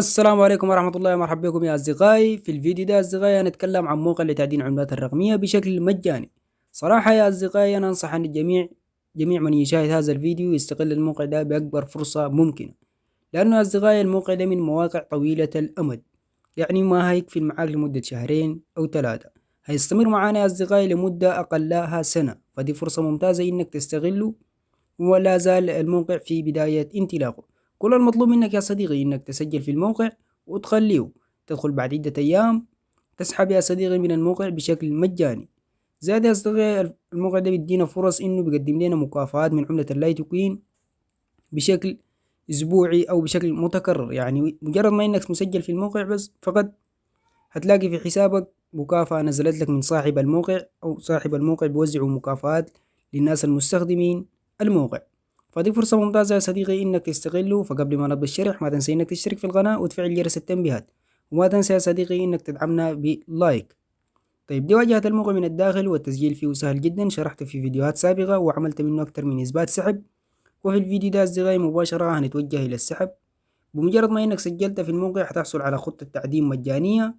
السلام عليكم ورحمة الله، مرحبا بكم يا أصدقائي. في الفيديو ده أصدقائي هنتكلم عن موقع لتعدين العملات الرقمية بشكل مجاني. صراحة يا أصدقائي أنا أنصح أن جميع من يشاهد هذا الفيديو يستغل الموقع ده بأكبر فرصة ممكنة، لأنه أصدقائي الموقع ده من مواقع طويلة الأمد، يعني ما هيكفي معاك لمدة شهرين أو 3، هيستمر معانا يا أصدقائي لمدة أقلها سنة، فدي فرصة ممتازة إنك تستغله. ولا زال الموقع في بداية انطلاقه. كل المطلوب منك يا صديقي إنك تسجل في الموقع وتخليه تدخل بعد عدة أيام تسحب يا صديقي من الموقع بشكل مجاني. زاد يا صديقي الموقع ده بيدينا فرص إنه بيقدم لنا مكافآت من عملة اللايت كوين بشكل أسبوعي أو بشكل متكرر، يعني مجرد ما إنك مسجل في الموقع بس فقط هتلاقي في حسابك مكافأة نزلت لك من صاحب الموقع، أو صاحب الموقع بيوزعوا مكافآت للناس المستخدمين الموقع. فدي فرصة ممتازة يا صديقي إنك تستغله. فقبل ما نبدأ الشرح ما تنسى إنك تشترك في القناة وتفعل جرس التنبيهات، وما تنسى يا صديقي إنك تدعمنا بلايك. طيب دي واجهة الموقع من الداخل، والتسجيل فيه سهل جدا، شرحته في فيديوهات سابقة وعملت منه أكتر من إثبات سحب. وفي الفيديو ده أصدقائي مباشرة هنتوجه إلى السحب. بمجرد ما إنك سجلت في الموقع هتحصل على خطة تعدين مجانية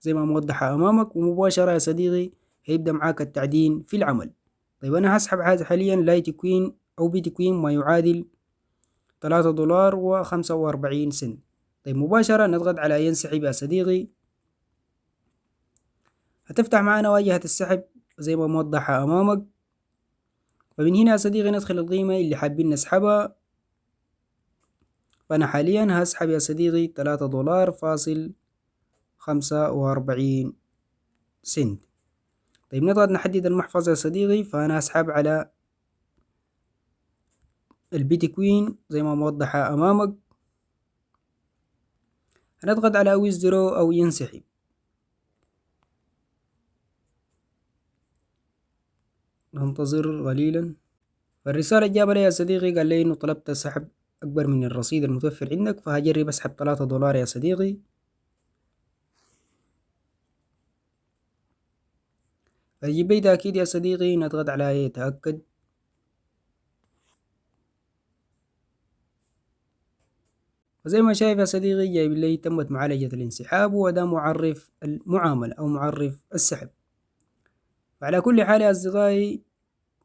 زي ما موضحة أمامك، ومباشرة يا صديقي هيبدأ معاك التعدين في العمل. طيب أنا هسحب حاليا لايت كوين أو بيت كوين ما يعادل $3.45. طيب مباشرة نضغط على ينسحب يا صديقي، هتفتح معنا واجهة السحب زي ما موضحة أمامك. فمن هنا يا صديقي ندخل القيمة اللي حابين نسحبها. فأنا حاليا هسحب يا صديقي $3.45. طيب نضغط نحدد المحفظة يا صديقي، فأنا هسحب على البيتكوين زي ما موضحة أمامك. هنضغط على ويزدرو أو ينسحب. ننتظر قليلا. فالرسالة جاب لي يا صديقي قال لي إنه طلبت سحب أكبر من الرصيد المتوفر عندك، فهجرب أسحب $3 يا صديقي. فيجيب لي تأكيد يا صديقي، نضغط على يتأكد. وزي ما شايف يا صديقي جايب لي تمت معالجة الانسحاب، وده معرف المعاملة أو معرف السحب. فعلى كل حال يا أصدقائي،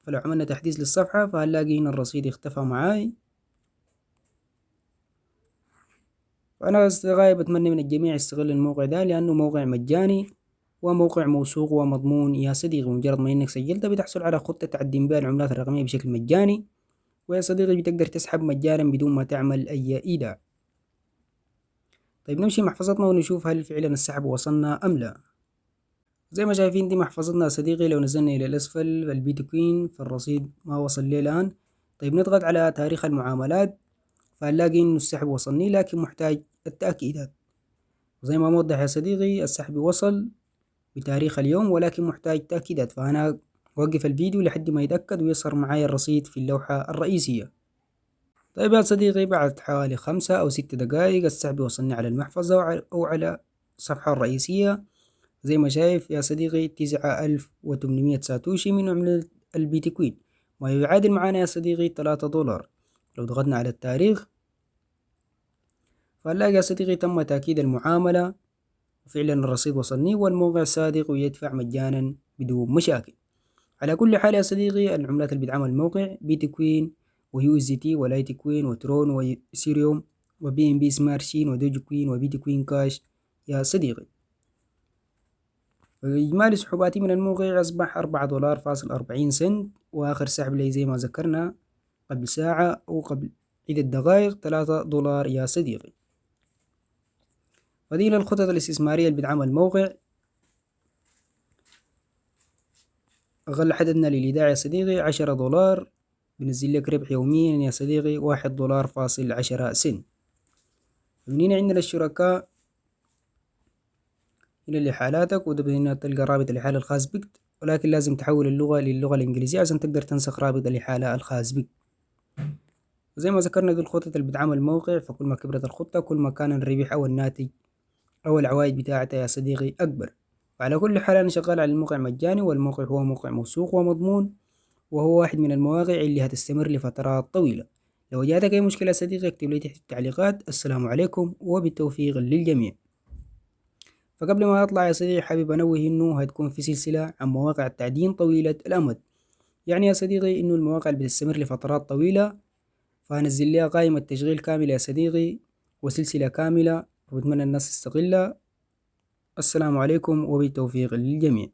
فلو عملنا تحديث للصفحة فهنلاقي هنا الرصيد اختفى معاي. وأنا أصدقائي بتمنى من الجميع يستغل الموقع ده، لأنه موقع مجاني وموقع موثوق ومضمون يا صديقي. مجرد ما إنك سجلت بتحصل على خطة تعدين بها العملات الرقمية بشكل مجاني، ويا صديقي بتقدر تسحب مجانا بدون ما تعمل أي إيداع. طيب نمشي محفظتنا ونشوف هل فعلا السحب وصلنا أم لا. زي ما شايفين دي محفظتنا يا صديقي، لو نزلنا إلى الأسفل البيتكوين فالرصيد ما وصل لي الآن. طيب نضغط على تاريخ المعاملات فهنلاقي إنه السحب وصلني، لكن محتاج التأكيدات. زي ما موضح يا صديقي السحب وصل بتاريخ اليوم، ولكن محتاج تأكيدات، فأنا أوقف الفيديو لحد ما يتأكد ويظهر معايا الرصيد في اللوحة الرئيسية. طيب يا صديقي بعد حوالي 5 أو 6 دقائق السحب وصلني على المحفظة أو على الصفحة الرئيسية. زي ما شايف يا صديقي 9800 ساتوشي من عملة البيتكوين، ما يعادل معانا يا صديقي $3. لو ضغطنا على التاريخ فنلاقي يا صديقي تم تأكيد المعاملة، وفعلا الرصيد وصلني والموقع صادق ويدفع مجانا بدون مشاكل. على كل حال يا صديقي العملات اللي بتعمل الموقع بيتكوين ويو اس تي ولايت كوين وترون وإيثيريوم وبي ام بي سمارت شين ودوج كوين وبيتكوين كاش يا صديقي. إجمالي سحوباتي من الموقع أصبح $4.40، وآخر سحب لي زي ما ذكرنا قبل ساعة أو قبل عدة دقائق $3 يا صديقي. ودي الخطط الاستثمارية اللي بتعمل الموقع. أقل حددنا للإيداع يا صديقي $10، بنزل لك ربح يوميا يا صديقي $1.10. من هنا عندنا الشركاء، هنا لحالاتك، وده هنا تلقى رابط الإحالة الخاص بك، ولكن لازم تحول اللغة للغة الإنجليزية عشان تقدر تنسخ رابط الإحالة الخاص بك. وزي ما ذكرنا دي الخطط اللي بتعمل الموقع، فكل ما كبرت الخطة كل ما كان الربح أو الناتج أو العوائد بتاعتها يا صديقي أكبر. وعلى كل حال أنا شغال على الموقع مجاني، والموقع هو موقع موثوق ومضمون، وهو واحد من المواقع اللي هتستمر لفترات طويلة، لو جاتك أي مشكلة صديقي اكتب لي تحت التعليقات. السلام عليكم وبالتوفيق للجميع. فقبل ما أطلع يا صديقي حابب أنوه إنه هتكون في سلسلة عن مواقع التعدين طويلة الأمد. يعني يا صديقي إنه المواقع بتستمر لفترات طويلة، فهنزل لها قائمة تشغيل كاملة يا صديقي وسلسلة كاملة، وبتمنى الناس تستغلها. السلام عليكم وبالتوفيق للجميع.